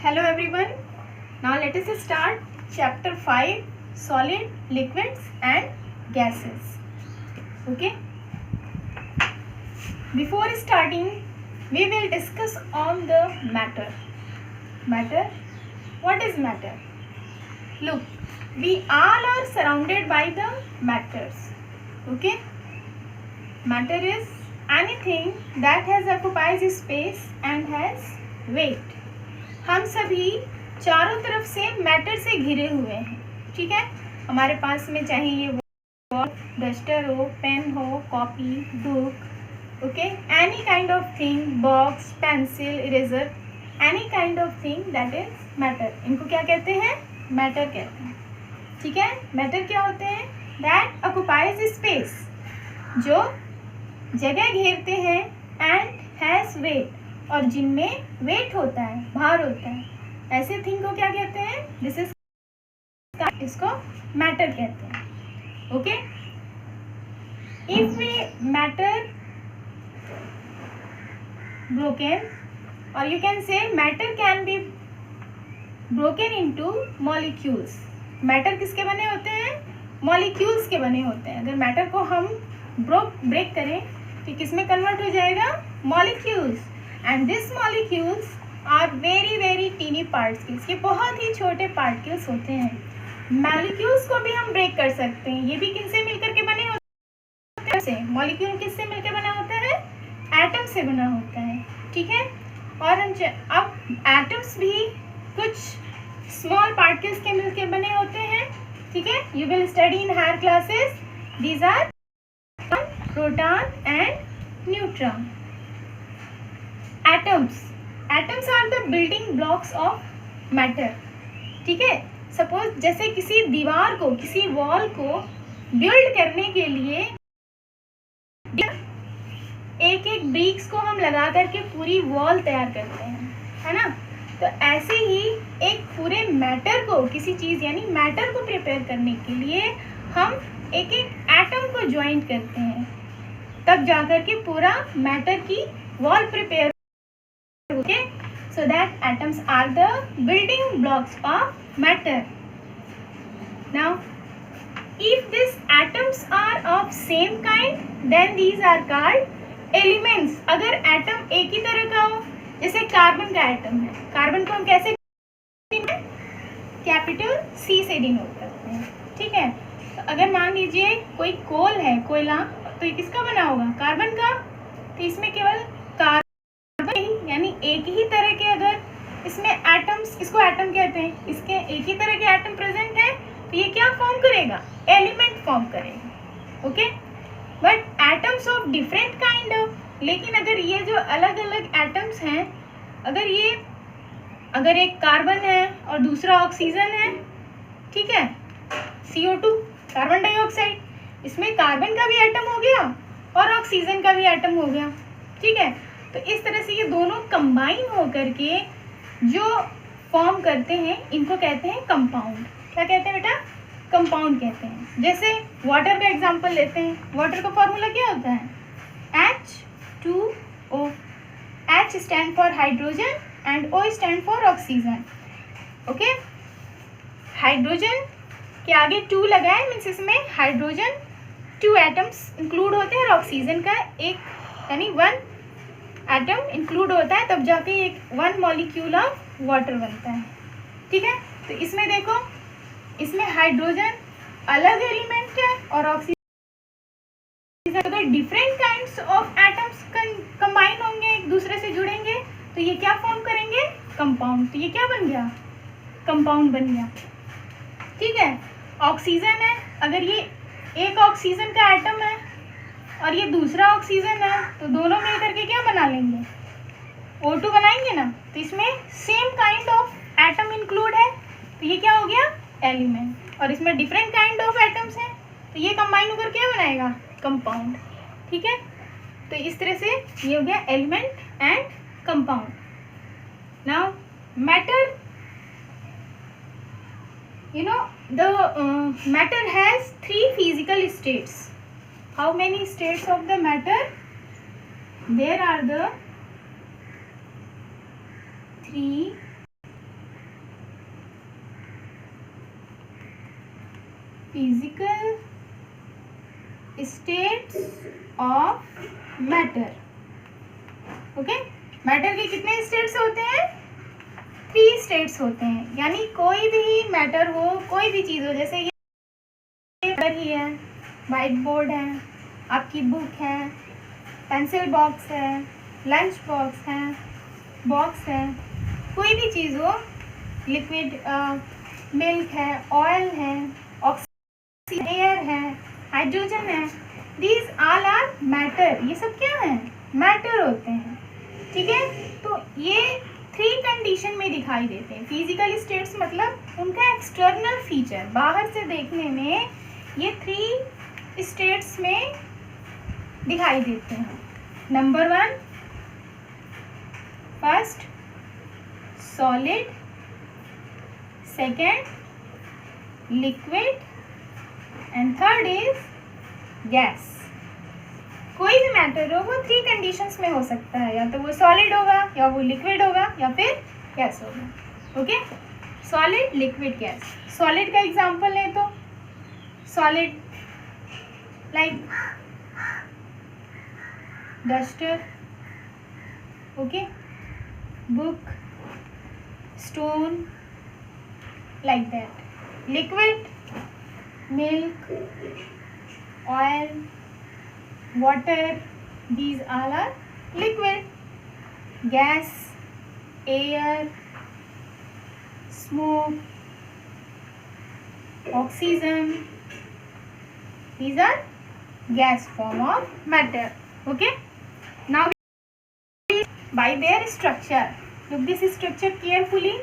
Hello everyone. Now let us start chapter 5, solid, liquids and gases. Okay. Before starting, we will discuss on the matter. Matter. What is matter? Look, we all are surrounded by the matters. Okay. Matter is anything that has occupies space and has weight. हम सभी चारों तरफ से matter से घिरे हुए हैं. ठीक है, हमारे पास में चाहे ये वॉल, डस्टर हो, पेन हो, copy, book, okay, any kind of thing, box, pencil, eraser, any kind of thing that is matter. इनको क्या कहते हैं? मैटर कहते हैं. ठीक है, मैटर क्या होते हैं? दैट ऑक्युपाइज स्पेस, जो जगह घेरते हैं, एंड हैज वेट, और जिनमें वेट होता है, भार होता है, ऐसे थिंग को क्या कहते हैं? दिस इज, इसको मैटर कहते हैं. Okay, if we matter broken, और you can say matter can be broken into molecules. Matter किसके बने होते हैं? मॉलिक्यूल्स के बने होते हैं. अगर मैटर को हम ब्रेक करें तो किसमें कन्वर्ट हो जाएगा? Molecules. And this molecules are very very tiny particles. ये बहुत ही छोटे पार्टिकल्स होते हैं. मॉलिक्यूल्स को भी हम ब्रेक कर सकते हैं. ये भी किससे मिलकर के बने होते हैं? मॉलिक्यूल किससे मिलकर बना होता है? एटम से बना होता है. ठीक है, और अब एटम्स भी कुछ स्मॉल पार्टिकल्स के मिलकर बने होते हैं. ठीक है, you will study in higher classes. These are proton and neutron. Atoms are the building blocks of matter. ठीक है, सपोज जैसे किसी दीवार को, किसी वॉल को बिल्ड करने के लिए एक एक ब्रिक्स को हम लगा करके पूरी वॉल तैयार करते हैं, है ना? तो ऐसे ही एक पूरे मैटर को, किसी चीज़ यानी मैटर को प्रिपेयर करने के लिए हम एक एक एटम को ज्वाइन करते हैं, तब जाकर के पूरा मैटर की wall prepare. Okay, so that atoms are the building blocks of matter. Now, if these atoms are of same kind, then these are called elements. अगर एटम एक ही तरह का हो, जैसे कार्बन का एटम है, कार्बन को हम कैसे कैपिटल C से डिनोट करते हैं. ठीक है, तो अगर मान लीजिए कोई कोल है, कोयला, तो ये किसका बना होगा? कार्बन का. तो इसमें केवल कार्बन, यानी एक ही तरह के, अगर इसमें एटम्स, इसको एटम कहते हैं, इसके एक ही तरह के एटम प्रेजेंट है, तो ये क्या फॉर्म करेगा? एलिमेंट फॉर्म करेगा. Okay, but atoms of different kind of, लेकिन अगर ये जो अलग अलग एटम्स हैं, अगर एक कार्बन है और दूसरा ऑक्सीजन है, ठीक है, CO2, कार्बन डाइऑक्साइड, इसमें कार्बन का भी एटम हो गया और ऑक्सीजन का भी एटम हो गया. ठीक है, तो इस तरह से ये दोनों कंबाइन होकर के जो फॉर्म करते हैं, इनको कहते हैं कंपाउंड. क्या कहते हैं बेटा? कंपाउंड कहते हैं. जैसे वाटर का एग्जांपल लेते हैं. वाटर का फॉर्मूला क्या होता है? H2O. H stand for hydrogen and O stand for oxygen. Okay, hydrogen के आगे 2 लगा है, मीन्स इसमें हाइड्रोजन 2 एटम्स इंक्लूड होते हैं, और ऑक्सीजन का एक यानी 1 एटम इंक्लूड होता है, तब जाके एक 1 मॉलिक्यूल ऑफ वाटर बनता है. ठीक है, तो इसमें देखो, इसमें हाइड्रोजन अलग एलिमेंट है और ऑक्सीजन, अगर different kinds of atoms combine होंगे, एक दूसरे से जुड़ेंगे, तो ये क्या फॉर्म करेंगे? कंपाउंड. तो ये क्या बन गया? कंपाउंड बन गया. ठीक है, ऑक्सीजन है, अगर ये एक ऑक्सीजन का एटम है और ये दूसरा ऑक्सीजन है, तो दोनों मिलकर के क्या बना लेंगे? O2 बनाएंगे ना. तो इसमें same kind of atom include है, तो ये क्या हो गया? एलिमेंट. और इसमें डिफरेंट काइंड ऑफ एटम्स हैं, तो ये कंबाइन होकर क्या बनाएगा? कंपाउंड. ठीक है, तो इस तरह से ये हो गया element and compound. Now matter, you know, the matter has 3 physical states. How many states of the matter? There are the 3 physical states of matter. Okay, matter के कितने स्टेट्स होते हैं? 3 स्टेट्स होते हैं। यानी कोई भी मैटर हो, कोई भी चीज़ हो, जैसे ये मैटर ही है, वाइट बोर्ड है, आपकी बुक है, पेंसिल बॉक्स है, लंच बॉक्स है, कोई भी चीज़ हो, लिक्विड मिल्क है, ऑयल है, ऑक्सीजन एयर है, हाइड्रोजन है, दीज ऑल आर मैटर। ये सब क्या है? मैटर होते हैं। ठीक है, तो ये 3 कंडीशन में दिखाई देते हैं। फिजिकल स्टेट्स मतलब उनका एक्सटर्नल फीचर, बाहर से देखने में ये 3 स्टेट्स में दिखाई देते हैं। Number 1, first solid, second liquid and third is gas. कोई भी मैटर हो वो 3 कंडीशंस में हो सकता है, या तो वो सॉलिड होगा, या वो लिक्विड होगा, या फिर गैस होगा। Okay, solid, liquid, gas. Solid का एग्जांपल लें तो solid like duster, okay, book, stone, like that. Liquid, milk, oil, water, these all are liquid. Gas, air, smoke, oxygen, these are gas form of matter. Okay, now by their structure, look this structure carefully.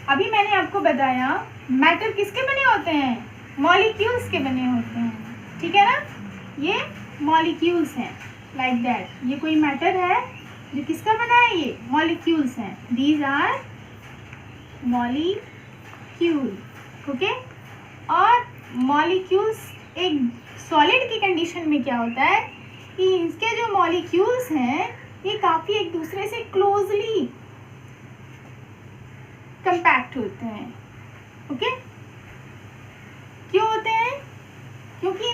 अभी मैंने आपको बताया matter किसके बने होते हैं? Molecules के बने होते हैं। ठीक है ना, ये मॉलिक्यूल्स हैं, लाइक दैट। ये कोई मैटर है जो किसका बना है? ये मॉलिक्यूल्स हैं। These are molecule. ओके, और मॉलिक्यूल्स एक सॉलिड की कंडीशन में क्या होता है कि इसके जो मॉलिक्यूल्स हैं ये काफ़ी एक दूसरे से क्लोजली कंपैक्ट होते हैं। ओके, क्यों होते हैं? क्योंकि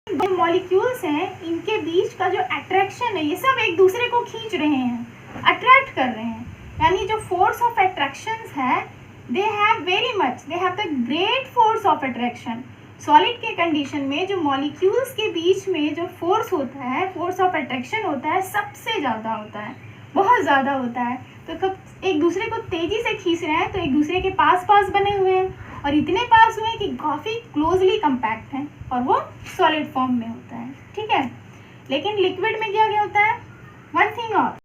जो मॉलिक्यूल्स हैं इनके बीच का जो अट्रैक्शन है, ये सब एक दूसरे को खींच रहे हैं, अट्रैक्ट कर रहे हैं। यानी जो फोर्स ऑफ अट्रैक्शंस है, दे have very much, they have the great force of attraction. Solid के कंडीशन में जो मॉलिक्यूल्स के बीच में जो फोर्स होता है, फोर्स ऑफ अट्रैक्शन होता है, सबसे ज़्यादा होता है, बहुत ज़्यादा होता है। तो कब एक दूसरे को तेज़ी से खींच रहे हैं तो एक दूसरे के पास पास बने हुए हैं, और इतने पास हुए हैं कि काफ़ी क्लोजली कंपैक्ट हैं, और वो सॉलिड फॉर्म में होता है। ठीक है, लेकिन लिक्विड में क्या क्या होता है? वन थिंग और,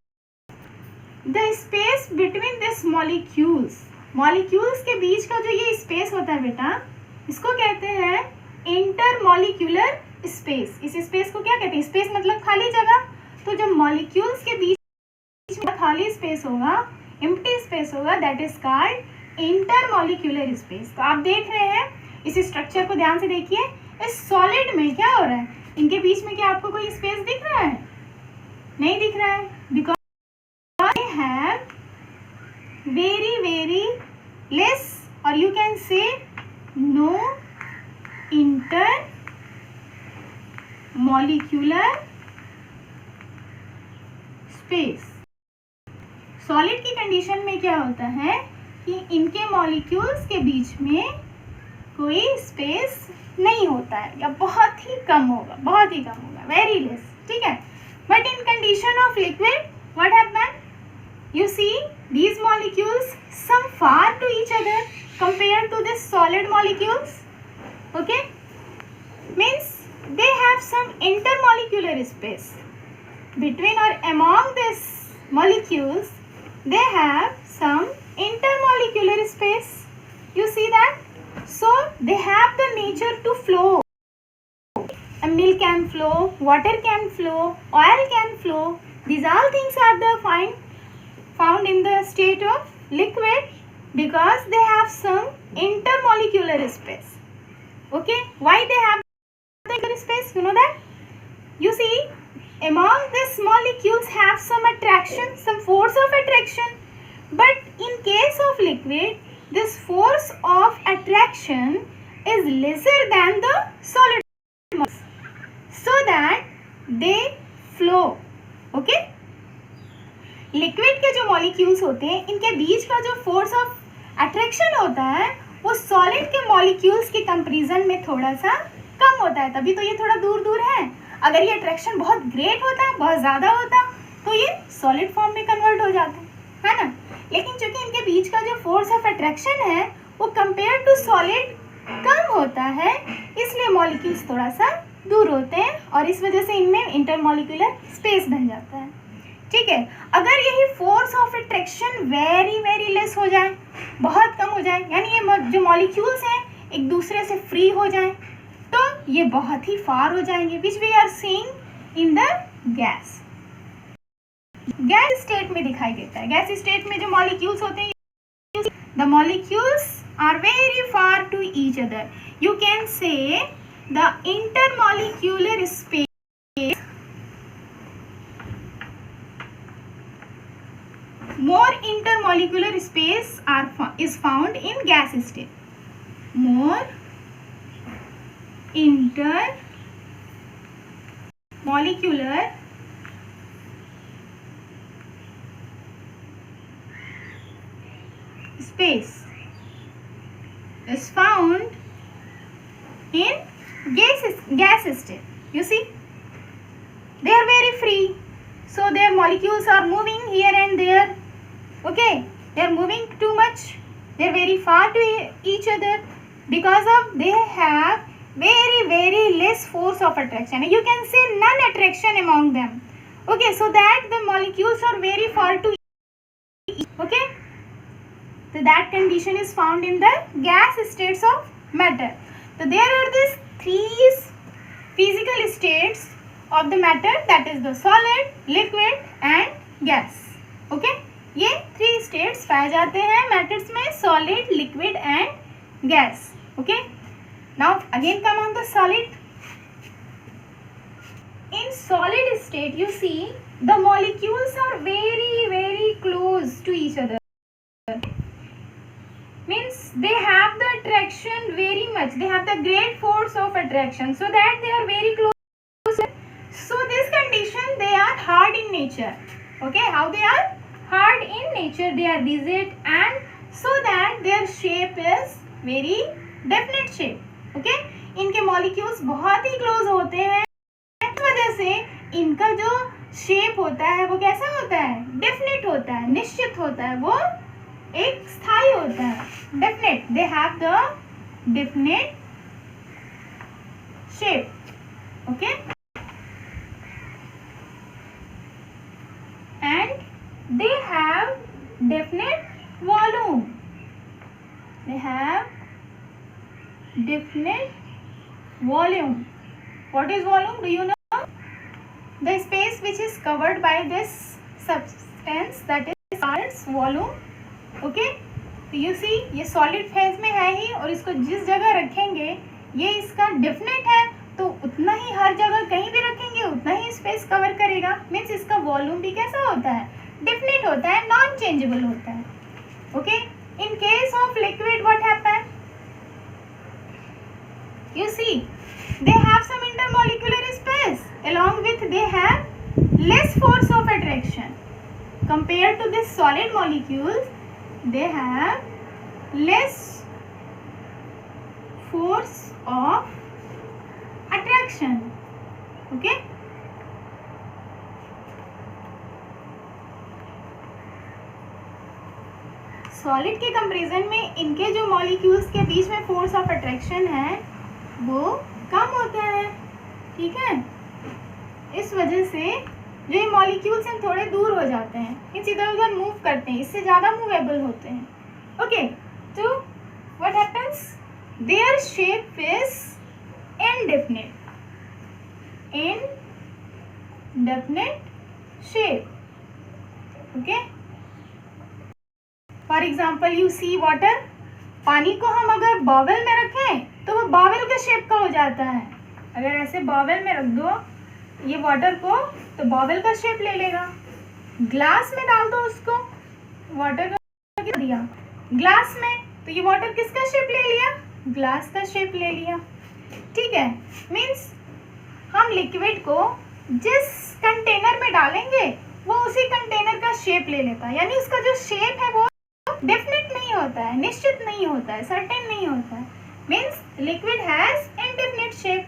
the space between this molecules के बीच का जो ये स्पेस होता है बेटा, इसको कहते हैं इंटरमॉलिक्यूलर स्पेस। इस स्पेस को क्या कहते हैं? स्पेस मतलब खाली जगह। तो जब मॉलिक्यूल्स के बीच में खाली स्पेस होगा, एम्प्टी स्पेस होगा, that is called intermolecular space. तो आप देख रहे हैं, इस स्ट्रक्चर को ध्यान से देखिए। इस सॉलिड में क्या हो रहा है? इनके बीच में क्या आपको कोई स्पेस दिख रहा है? नहीं दिख रहा है, because they have very less, और you can say no intermolecular space. Solid की कंडीशन में क्या होता है कि इनके मॉलिक्यूल्स के बीच में कोई स्पेस नहीं होता है, या बहुत ही कम होगा, वेरी लेस। ठीक है, but in condition of liquid what happen? You see these molecules some far to each other compared to this solid molecules. Okay, means they have some intermolecular space between or among this molecules. They have some intermolecular space. You see that? So they have the nature to flow. A milk can flow, water can flow, oil can flow. These all things are the found in the state of liquid, because they have some intermolecular space. Okay, why they have intermolecular space? You know that? You see, among these molecules have some attraction, some force of attraction. But in case of liquid, this force of attraction is lesser than the solid molecules so that they flow. Okay? Liquid के जो molecules होते हैं इनके बीच का जो force of attraction होता है वो सॉलिड के मॉलिक्यूल्स के कंपैरिजन में थोड़ा सा कम होता है, तभी तो ये थोड़ा दूर दूर है. अगर ये अट्रैक्शन बहुत ग्रेट होता, बहुत ज़्यादा होता, तो ये सॉलिड फॉर्म में कन्वर्ट हो जाता है ना. लेकिन चूंकि इनके बीच का जो फोर्स ऑफ अट्रैक्शन है वो कंपेयर टू सॉलिड कम होता है, इसलिए मॉलिक्यूल्स थोड़ा सा दूर होते हैं और इस वजह से इनमें इंटरमॉलिक्यूलर स्पेस बन जाता है. ठीक है. अगर यही force of attraction very very less हो जाए, बहुत कम हो जाए, यानी ये जो मॉलिक्यूल्स हैं एक दूसरे से फ्री हो जाएं, तो ये बहुत ही फार हो जाएंगे, which we are seeing in the gas. Gas state में दिखाई देता है. गैस स्टेट में जो मॉलिक्यूल्स होते हैं, the molecules are very far to each other. You can say the intermolecular space more intermolecular space is found in gas state. More intermolecular space is found in gas state. You see, they are very free, so their molecules are moving here and there. Okay, they are moving too much, they are very far to each other because of they have very very less force of attraction. You can say none attraction among them. Okay, so that the molecules are very far to each. Okay, so that condition is found in the gas states of matter. So there are these three physical states of the matter, that is the solid, liquid and gas. Okay, ये 3 states पाए जाते हैं matters में, solid, liquid and gas. Okay, now again come on the solid. In solid state you see the molecules are very very close to each other. Means they have the attraction very much, they have the great force of attraction, so that they are very close. So this condition, they are hard in nature. Okay, how they are hard in nature, they are rigid and so that their shape is very definite shape. Okay, इनके molecules बहुत ही close होते हैं, इस वजह से इनका जो shape होता है वो कैसा होता है, डेफिनेट होता है, निश्चित होता है, वो एक स्थायी होता है, definite. They have the definite shape. Okay, and they have definite volume. They have definite volume. What is volume? Do you know? The space which is covered by this substance, that is called its volume. Okay, तो you see ये solid phase में है ही, और इसको जिस जगह रखेंगे ये इसका definite है, तो उतना ही हर जगह कहीं भी रखेंगे उतना ही स्पेस कवर करेगा. मीन्स इसका वॉल्यूम भी कैसा होता है, डेफिनेट होता है, नॉन चेंजेबल होता है. Okay, in case of liquid what happen, you see they have some intermolecular space, along with they have less force of attraction compared to this solid molecules. They have less force of attraction. Okay, solid के comparison में इनके जो molecules के बीच में force of attraction है वो कम होता है. ठीक है, इस वजह से जो ये मॉलिक्यूल्स हैं थोड़े दूर हो जाते हैं, इस इधर उधर मूव करते हैं, इससे ज़्यादा मूवेबल होते हैं. ओके, तो what happens, their shape is indefinite, indefinite shape. Okay, for example you see water. पानी को हम अगर बावल में रखें तो वो बावल के शेप का हो जाता है. अगर ऐसे बावल में रख दो ये वाटर को तो बावल का शेप ले लेगा. ग्लास में डाल दो उसको, वाटर का दिया ग्लास में, तो ये वाटर किसका शेप ले लिया, ग्लास का शेप ले लिया, ठीक है। मीन्स हम लिक्विड को जिस कंटेनर में डालेंगे वो उसी कंटेनर का शेप ले लेता है, यानी उसका जो शेप है वो डेफिनेट नहीं होता है, निश्चित नहीं होता है, सर्टेन नहीं होता है। Means liquid has indefinite shape,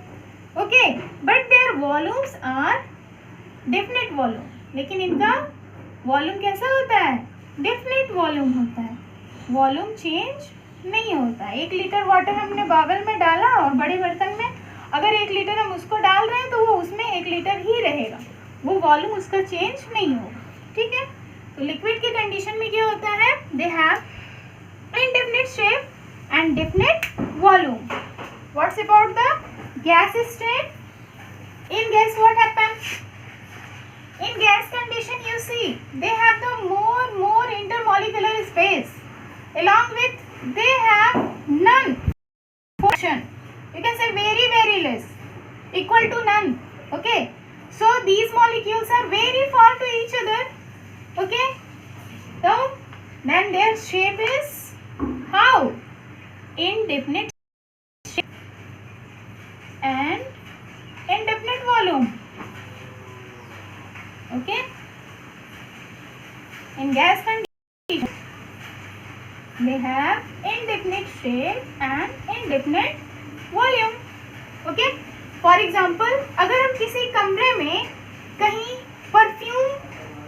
okay, but their volumes are definite volume, लेकिन इनका वॉल्यूम कैसा होता है, डेफिनेट वॉल्यूम होता है, वॉल्यूम चेंज नहीं होता है। 1 लीटर वाटर हमने बावल में डाला और बड़े बर्तन में अगर 1 लीटर हम उसको डाल रहे हैं तो वो उसमें 1 लीटर ही रहेगा, वो वॉल्यूम उसका चेंज नहीं होगा, ठीक है। तो लिक्विड की कंडीशन में क्या होता है, they have indefinite shape and definite volume. What's about the gas state? In gas what happens? In gas condition, you see, they have the more intermolecular space. Along with, they have none portion. You can say very less, equal to none. Okay. So these molecules are very far to each other. Okay. So then their shape is how? Indefinite shape and indefinite volume. Okay, in gas condition they have indefinite shape and indefinite volume. Okay, for example, अगर हम किसी कमरे में कहीं perfume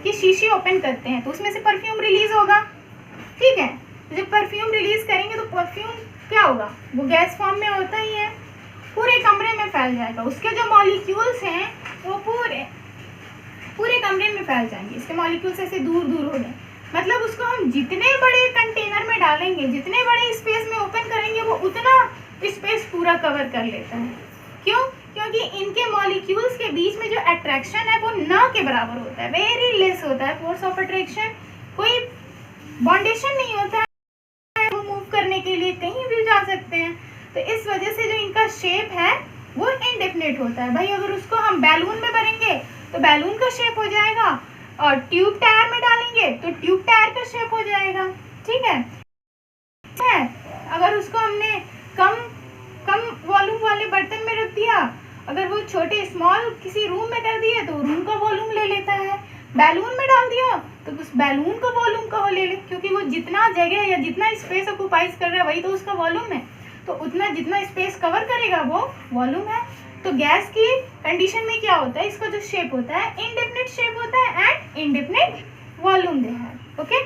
की शीशी open करते हैं तो उसमें से परफ्यूम रिलीज होगा, ठीक है। तो जब परफ्यूम रिलीज करेंगे तो परफ्यूम क्या होगा, वो गैस फॉर्म में होता ही है, पूरे कमरे में फैल जाएगा, उसके जो मॉलिक्यूल्स हैं वो पूरे कमरे में फैल जाएंगे, इसके मॉलिक्यूल्स ऐसे दूर हो जाए। मतलब उसको हम जितने बड़े कंटेनर में डालेंगे, जितने बड़े स्पेस में ओपन करेंगे, वो उतना स्पेस पूरा कवर कर लेता है। क्यों? क्योंकि इनके मॉलिक्यूल्स के बीच में जो अट्रैक्शन है वो न के बराबर होता है, वेरी लेस होता है। फोर्स ऑफ अट्रैक्शन, कोई बाउंडेशन नहीं होता है, वो मूव करने के लिए कहीं भी जा सकते हैं। तो इस वजह से जो इनका शेप है वो इनडेफिनिट होता है। भाई अगर उसको हम बैलून में भरेंगे तो बैलून का शेप हो जाएगा, और ट्यूब टायर में डालेंगे तो ट्यूब टायर का शेप हो जाएगा, ठीक है। अगर उसको हमने कम वॉल्यूम वाले बर्तन में रख दिया, अगर वो छोटे स्मॉल किसी रूम में कर दिए तो रूम का वॉल्यूम ले लेता है। बैलून में डाल दिया तो उस बैलून का वॉल्यूम का ले ले, क्योंकि वो जितना जगह या जितना स्पेस ऑक्युपाइज कर रहा है वही तो उसका वॉल्यूम है, तो उतना जितना स्पेस कवर करेगा वो वॉल्यूम है। तो गैस की कंडीशन में क्या होता है, इसका जो शेप होता है इनडेफिनिट शेप होता है एंड इनडेफिनिट वॉल्यूम दे है, ओके।